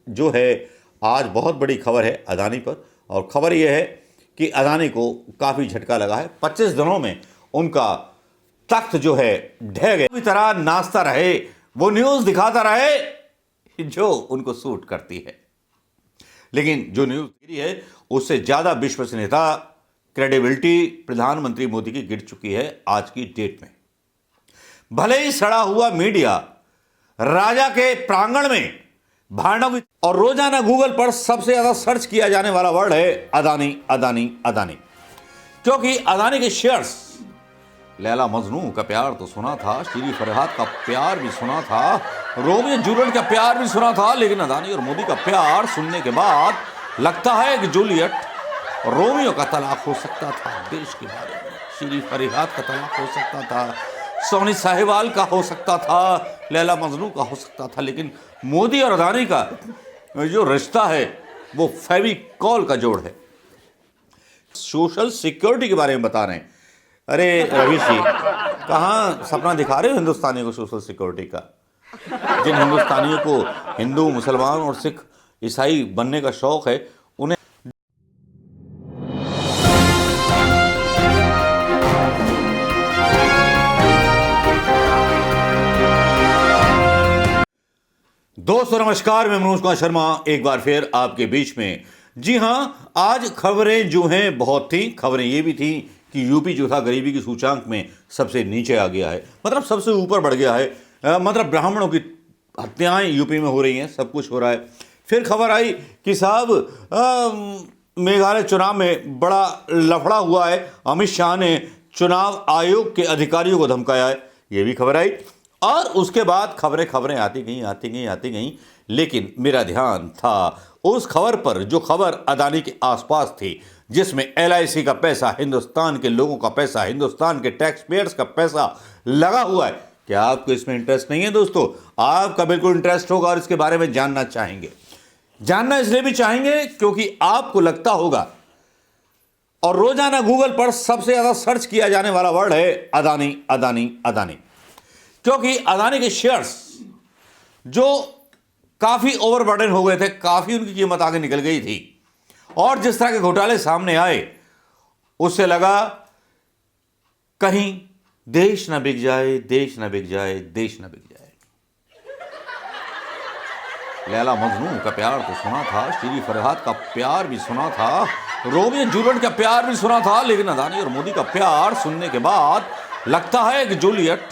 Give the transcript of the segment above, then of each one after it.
जो है आज बहुत बड़ी खबर है अदानी पर। और खबर यह है कि अदानी को काफ़ी झटका लगा है। 25 दिनों में उनका तख्त जो है ढह गया। पूरी तरह नाचता रहे, वो न्यूज़ दिखाता रहे जो उनको सूट करती है, लेकिन जो न्यूज़ गिरी है उससे ज़्यादा विश्वसनीयता, क्रेडिबिलिटी प्रधानमंत्री मोदी की गिर चुकी है आज की डेट में। भले ही सड़ा हुआ मीडिया राजा के प्रांगण में भांडों की, और रोजाना गूगल पर सबसे ज्यादा सर्च किया जाने वाला वर्ड है अदानी अदानी अदानी, क्योंकि अदानी के शेयर्स, लैला मजनू का प्यार तो सुना था, श्री फरहाद का प्यार भी सुना था, रोमियो जूलियट का प्यार भी सुना था, लेकिन अदानी और मोदी का प्यार सुनने के बाद लगता है कि जूलियट और रोमियो का तलाक हो सकता था, देश के बारे में श्री फरहाद का तलाक हो सकता था, सोनी साहिवाल का हो सकता था, लैला मजनू का हो सकता था, लेकिन मोदी और अदानी का जो रिश्ता है वो फेविकॉल का जोड़ है। सोशल सिक्योरिटी के बारे में बता रहे हैं। अरे रवि जी, कहाँ सपना दिखा रहे हो हिंदुस्तानियों को सोशल सिक्योरिटी का? जिन हिंदुस्तानियों को हिंदू, मुसलमान और सिख ईसाई बनने का शौक है, उन्हें दोस्तों नमस्कार, मैं मनोज कुमार शर्मा एक बार फिर आपके बीच में। जी हां, आज खबरें जो हैं बहुत थी। खबरें ये भी थी कि यूपी जो था गरीबी की सूचांक में सबसे नीचे आ गया है, मतलब सबसे ऊपर बढ़ गया है। मतलब ब्राह्मणों की हत्याएं यूपी में हो रही हैं, सब कुछ हो रहा है। फिर खबर आई कि साहब मेघालय चुनाव में बड़ा लफड़ा हुआ है, अमित शाह ने चुनाव आयोग के अधिकारियों को धमकाया है, ये भी खबर आई। और उसके बाद खबरें आती गईं, लेकिन मेरा ध्यान था उस खबर पर जो खबर अदानी के आसपास थी, जिसमें LIC का पैसा, हिंदुस्तान के लोगों का पैसा, हिंदुस्तान के टैक्स पेयर्स का पैसा लगा हुआ है। क्या आपको इसमें इंटरेस्ट नहीं है दोस्तों? आपका बिल्कुल इंटरेस्ट होगा और इसके बारे में जानना चाहेंगे। जानना इसलिए भी चाहेंगे क्योंकि आपको लगता होगा, और रोजाना गूगल पर सबसे ज्यादा सर्च किया जाने वाला वर्ड है अदानी अदानी अदानी, क्योंकि अदानी के शेयर्स जो काफी ओवरबर्डन हो गए थे, काफी उनकी कीमत आगे निकल गई थी, और जिस तरह के घोटाले सामने आए उससे लगा कहीं देश ना बिक जाए, देश ना बिक जाए, देश ना बिक जाए। लैला मजनू का प्यार तो सुना था, श्री फरहाद का प्यार भी सुना था, रोमियो जूलियट का प्यार भी सुना था, लेकिन अदानी और मोदी का प्यार सुनने के बाद लगता है कि जूलियट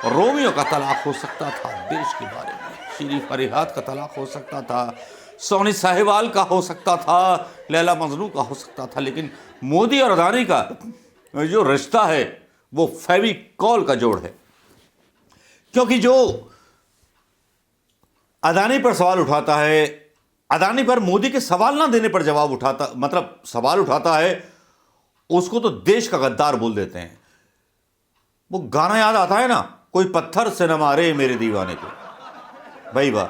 और रोमियो का तलाक हो सकता था, देश के बारे में श्री फरहाद का तलाक हो सकता था, सोनी साहिवाल का हो सकता था, लैला मजनू का हो सकता था, लेकिन मोदी और अदानी का जो रिश्ता है वो फेविकॉल का जोड़ है। क्योंकि जो अदानी पर सवाल उठाता है, अदानी पर मोदी के सवाल ना देने पर जवाब उठाता, मतलब सवाल उठाता है, उसको तो देश का गद्दार बोल देते हैं। वो गाना याद आता है ना, कोई पत्थर से न मारे मेरे दीवाने को। भाई वाह,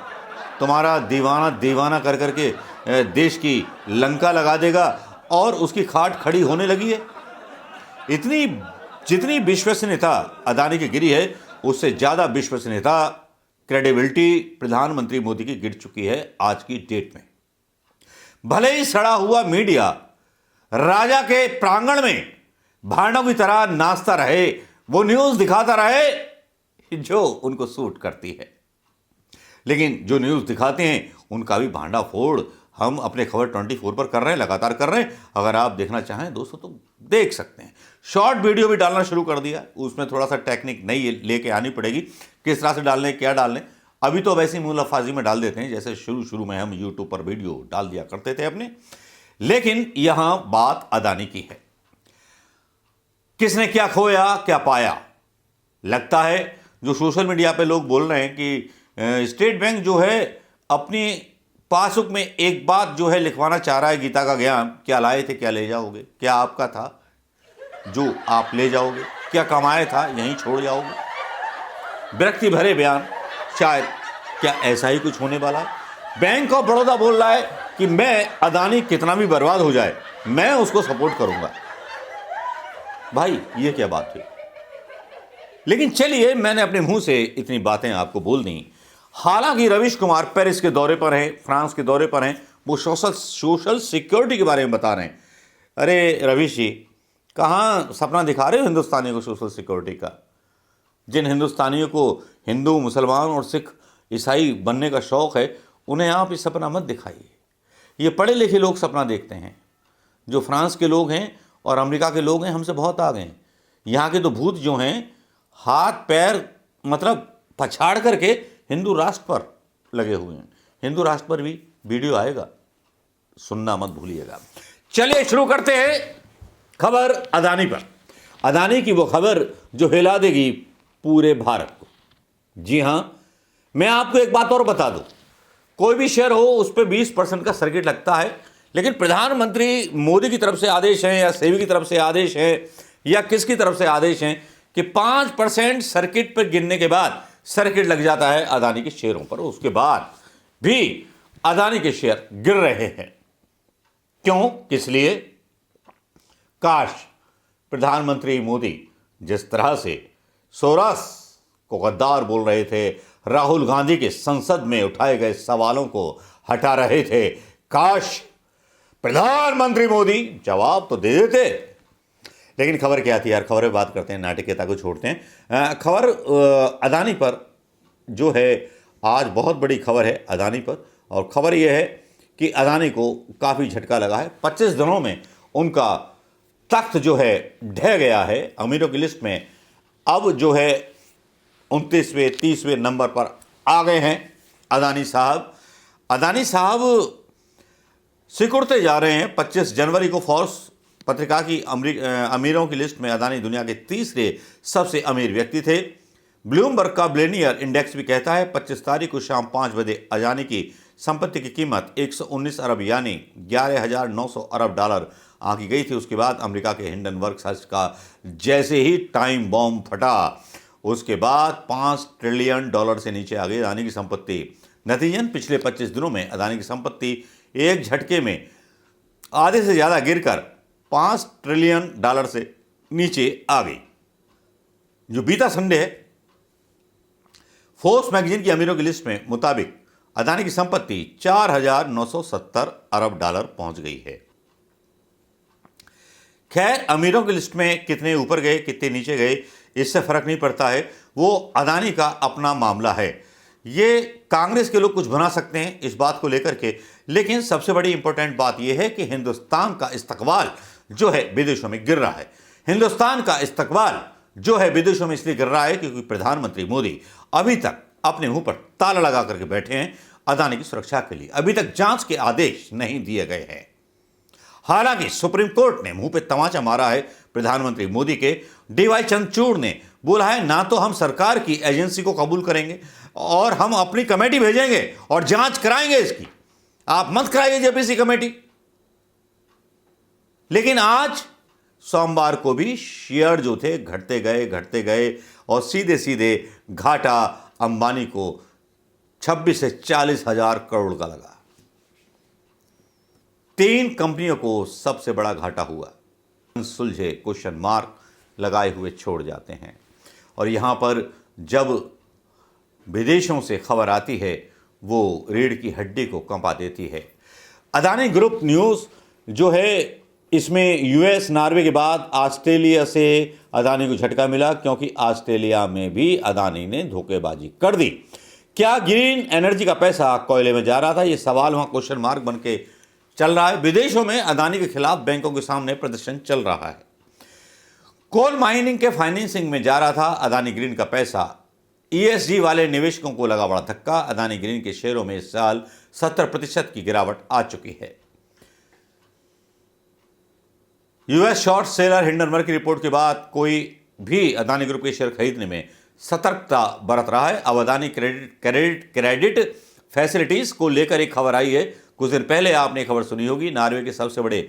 तुम्हारा दीवाना दीवाना कर करके देश की लंका लगा देगा, और उसकी खाट खड़ी होने लगी है। इतनी जितनी विश्वसनीयता अदानी की गिरी है, उससे ज्यादा विश्वसनीयता, क्रेडिबिलिटी प्रधानमंत्री मोदी की गिर चुकी है आज की डेट में। भले ही सड़ा हुआ मीडिया राजा के प्रांगण में भांडों की तरह नाचता रहे, वो न्यूज़ दिखाता रहे जो उनको सूट करती है, लेकिन जो न्यूज़ दिखाते हैं उनका भी भांडा फोड़ हम अपने खबर 24 पर कर रहे हैं, लगातार कर रहे हैं। अगर आप देखना चाहें दोस्तों तो देख सकते हैं। शॉर्ट वीडियो भी डालना शुरू कर दिया, उसमें थोड़ा सा टेक्निक नई लेके आनी पड़ेगी, किस तरह से डालने, क्या डालने। अभी तो वैसे ही मुंह लफाजी में डाल देते हैं, जैसे शुरू में हम यूट्यूब पर वीडियो डाल दिया करते थे अपने। लेकिन यहां बात अदानी की है। किसने क्या खोया, क्या पाया? लगता है जो सोशल मीडिया पे लोग बोल रहे हैं कि स्टेट बैंक जो है अपनी पासबुक में एक बात जो है लिखवाना चाह रहा है, गीता का ज्ञान, क्या लाए थे क्या ले जाओगे, क्या आपका था जो आप ले जाओगे, क्या कमाया था यहीं छोड़ जाओगे। विरक्ति भरे बयान, शायद क्या ऐसा ही कुछ होने वाला है। बैंक ऑफ बड़ौदा बोल रहा है कि मैं अदानी कितना भी बर्बाद हो जाए मैं उसको सपोर्ट करूंगा। भाई ये क्या बात हुई? लेकिन चलिए, मैंने अपने मुंह से इतनी बातें आपको बोल दी। हालांकि रवीश कुमार पेरिस के दौरे पर हैं, फ्रांस के दौरे पर हैं, वो सोशल सिक्योरिटी के बारे में बता रहे हैं। अरे रवीश जी, कहाँ सपना दिखा रहे हो हिंदुस्तानियों को सोशल सिक्योरिटी का? जिन हिंदुस्तानियों को हिंदू, मुसलमान और सिख, ईसाई बनने का शौक़ है, उन्हें आप ये सपना मत दिखाइए। ये पढ़े लिखे लोग सपना देखते हैं। जो फ्रांस के लोग हैं और अमेरिका के लोग हैं, हमसे बहुत आगे हैं। यहाँ के तो भूत जो हैं, हाथ पैर मतलब पछाड़ करके हिंदू राष्ट्र पर लगे हुए हैं। हिंदू राष्ट्र पर भी वीडियो आएगा, सुनना मत भूलिएगा। चलिए शुरू करते हैं खबर अदानी पर। अदानी की वो खबर जो हिला देगी पूरे भारत को। जी हां, मैं आपको एक बात और बता दूं, कोई भी शेयर हो उस पर 20% का सर्किट लगता है, लेकिन प्रधानमंत्री मोदी की तरफ से आदेश है या सेबी की तरफ से आदेश है या किसकी तरफ से आदेश है कि 5% सर्किट पर गिरने के बाद सर्किट लग जाता है अदानी के शेयरों पर। उसके बाद भी अदानी के शेयर गिर रहे हैं। क्यों, किस लिए? काश प्रधानमंत्री मोदी जिस तरह से सोरास को गद्दार बोल रहे थे, राहुल गांधी के संसद में उठाए गए सवालों को हटा रहे थे, काश प्रधानमंत्री मोदी जवाब तो दे देते। लेकिन खबर क्या थी यार? खबर पे बात करते हैं, नाटकीयता को छोड़ते हैं। खबर अदानी पर जो है, आज बहुत बड़ी खबर है अदानी पर, और खबर यह है कि अदानी को काफ़ी झटका लगा है। 25 दिनों में उनका तख्त जो है ढह गया है। अमीरों की लिस्ट में अब जो है 29वें 30वें नंबर पर आ गए हैं अदानी साहब। अदानी साहब सिकुड़ते जा रहे हैं। 25 जनवरी को फोर्ब्स पत्रिका की अमीरों की लिस्ट में अदानी दुनिया के तीसरे सबसे अमीर व्यक्ति थे। ब्लूमबर्ग का बिलियनियर इंडेक्स भी कहता है 25 तारीख को शाम 5 बजे अदानी की संपत्ति की कीमत 119 अरब यानी 11,900 अरब डॉलर आंकी गई थी। उसके बाद अमेरिका के हिंडनबर्ग ट्रस्ट का जैसे ही टाइम बॉम्ब फटा, उसके बाद 5 ट्रिलियन डॉलर से नीचे आ गई अदानी की संपत्ति। नतीजन पिछले 25 दिनों में अदानी की संपत्ति एक झटके में आधे से ज़्यादा गिरकर 5 ट्रिलियन डॉलर से नीचे आ गई। जो बीता संडे है, फोर्ब्स मैगजीन की अमीरों की लिस्ट में मुताबिक अदानी की संपत्ति 4,970 अरब डॉलर पहुंच गई है। खैर, अमीरों की लिस्ट में कितने ऊपर गए कितने नीचे गए इससे फर्क नहीं पड़ता है, वो अदानी का अपना मामला है। ये कांग्रेस के लोग कुछ बना सकते हैं इस बात को लेकर के, लेकिन सबसे बड़ी इंपॉर्टेंट बात यह है कि हिंदुस्तान का इस्तकबाल जो है विदेशों में गिर रहा है। हिंदुस्तान का इस्तकबाल जो है विदेशों में इसलिए गिर रहा है क्योंकि प्रधानमंत्री मोदी अभी तक अपने मुंह पर ताला लगा करके बैठे हैं अदानी की सुरक्षा के लिए। अभी तक जांच के आदेश नहीं दिए गए हैं। हालांकि सुप्रीम कोर्ट ने मुंह पे तमाचा मारा है प्रधानमंत्री मोदी के। डीवाई चंद्रचूड़ ने बोला है, ना तो हम सरकार की एजेंसी को कबूल करेंगे और हम अपनी कमेटी भेजेंगे और जांच कराएंगे इसकी, आप मत कराइए जेपीसी कमेटी। लेकिन आज सोमवार को भी शेयर जो थे घटते गए और सीधे सीधे घाटा अंबानी को 26 से 40 हजार करोड़ का लगा। 3 कंपनियों को सबसे बड़ा घाटा हुआ। सुलझे क्वेश्चन मार्क लगाए हुए छोड़ जाते हैं। और यहां पर जब विदेशों से खबर आती है वो रीढ़ की हड्डी को कंपा देती है। अदानी ग्रुप न्यूज़ जो है, इसमें यूएस नॉर्वे के बाद ऑस्ट्रेलिया से अदानी को झटका मिला, क्योंकि ऑस्ट्रेलिया में भी अदानी ने धोखेबाजी कर दी। क्या ग्रीन एनर्जी का पैसा कोयले में जा रहा था? ये सवाल वहां क्वेश्चन मार्क बन के चल रहा है। विदेशों में अदानी के खिलाफ बैंकों के सामने प्रदर्शन चल रहा है। कोल माइनिंग के फाइनेंसिंग में जा रहा था अदानी ग्रीन का पैसा। ईएसजी वाले निवेशकों को लगा बड़ा धक्का। अदानी ग्रीन के शेयरों में इस साल 70% की गिरावट आ चुकी है। यूएस शॉर्ट सेलर हिंडनबर्ग की रिपोर्ट के बाद कोई भी अदानी ग्रुप के शेयर खरीदने में सतर्कता बरत रहा है। अब अदानी क्रेडिट फैसिलिटीज को लेकर एक खबर आई है। कुछ दिन पहले आपने खबर सुनी होगी, नॉर्वे के सबसे बड़े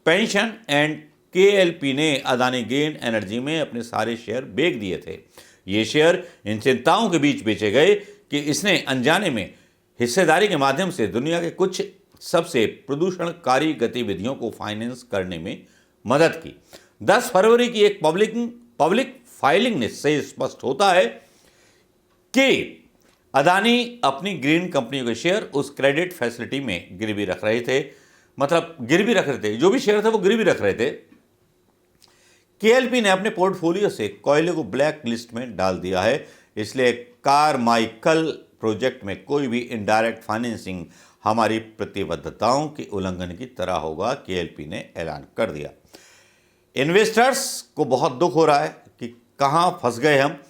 पेंशन एंड केएलपी ने अदानी ग्रीन एनर्जी में अपने सारे शेयर बेच दिए थे। ये शेयर इन चिंताओं के बीच बेचे गए कि इसने अनजाने में हिस्सेदारी के माध्यम से दुनिया के कुछ सबसे प्रदूषणकारी गतिविधियों को फाइनेंस करने में मदद की। 10 फरवरी की एक पब्लिक फाइलिंग से स्पष्ट होता है कि अदानी अपनी ग्रीन कंपनियों के शेयर उस क्रेडिट फैसिलिटी में गिरवी रख रहे थे, मतलब गिरवी रख रहे थे, जो भी शेयर थे वो गिरवी रख रहे थे। केएलपी ने अपने पोर्टफोलियो से कोयले को ब्लैक लिस्ट में डाल दिया है, इसलिए कारमाइकल प्रोजेक्ट में कोई भी इनडायरेक्ट फाइनेंसिंग हमारी प्रतिबद्धताओं के उल्लंघन की तरह होगा, केएलपी ने ऐलान कर दिया। इन्वेस्टर्स को बहुत दुख हो रहा है कि कहां फंस गए हम।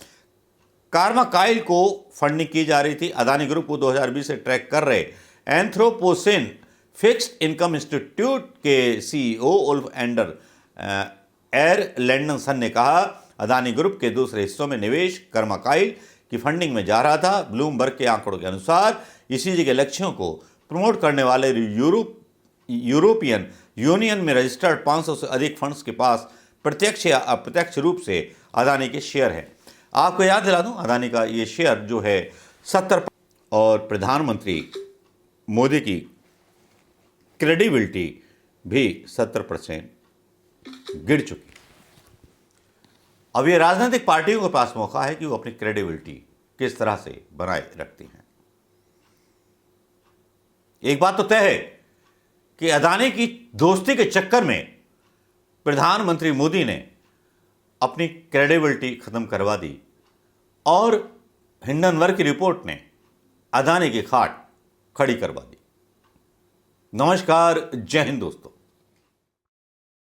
कारमाइकल को फंडिंग की जा रही थी। अदानी ग्रुप को 2020 से ट्रैक कर रहे एंथ्रोपोसेन फिक्स्ड इनकम इंस्टीट्यूट के सीईओ उल्फ एयर लैंडनसन ने कहा, अदानी ग्रुप के दूसरे हिस्सों में निवेश कारमाइकल की फंडिंग में जा रहा था। ब्लूमबर्ग के आंकड़ों के अनुसार इसी के लक्ष्यों को प्रमोट करने वाले यूरोपियन यूनियन में रजिस्टर्ड 500 से अधिक फंड्स के पास प्रत्यक्ष या अप्रत्यक्ष रूप से अदानी के शेयर हैं। आपको याद दिला दूं, अदानी का ये शेयर जो है 70 और प्रधानमंत्री मोदी की क्रेडिबिलिटी भी 70% गिर चुकी। अब ये राजनीतिक पार्टियों के पास मौका है कि वो अपनी क्रेडिबिलिटी किस तरह से बनाए रखती हैं। एक बात तो तय है कि अदानी की दोस्ती के चक्कर में प्रधानमंत्री मोदी ने अपनी क्रेडिबिलिटी खत्म करवा दी और हिंडनबर्ग की रिपोर्ट ने अदानी की खाट खड़ी करवा दी। नमस्कार, जय हिंद दोस्तों।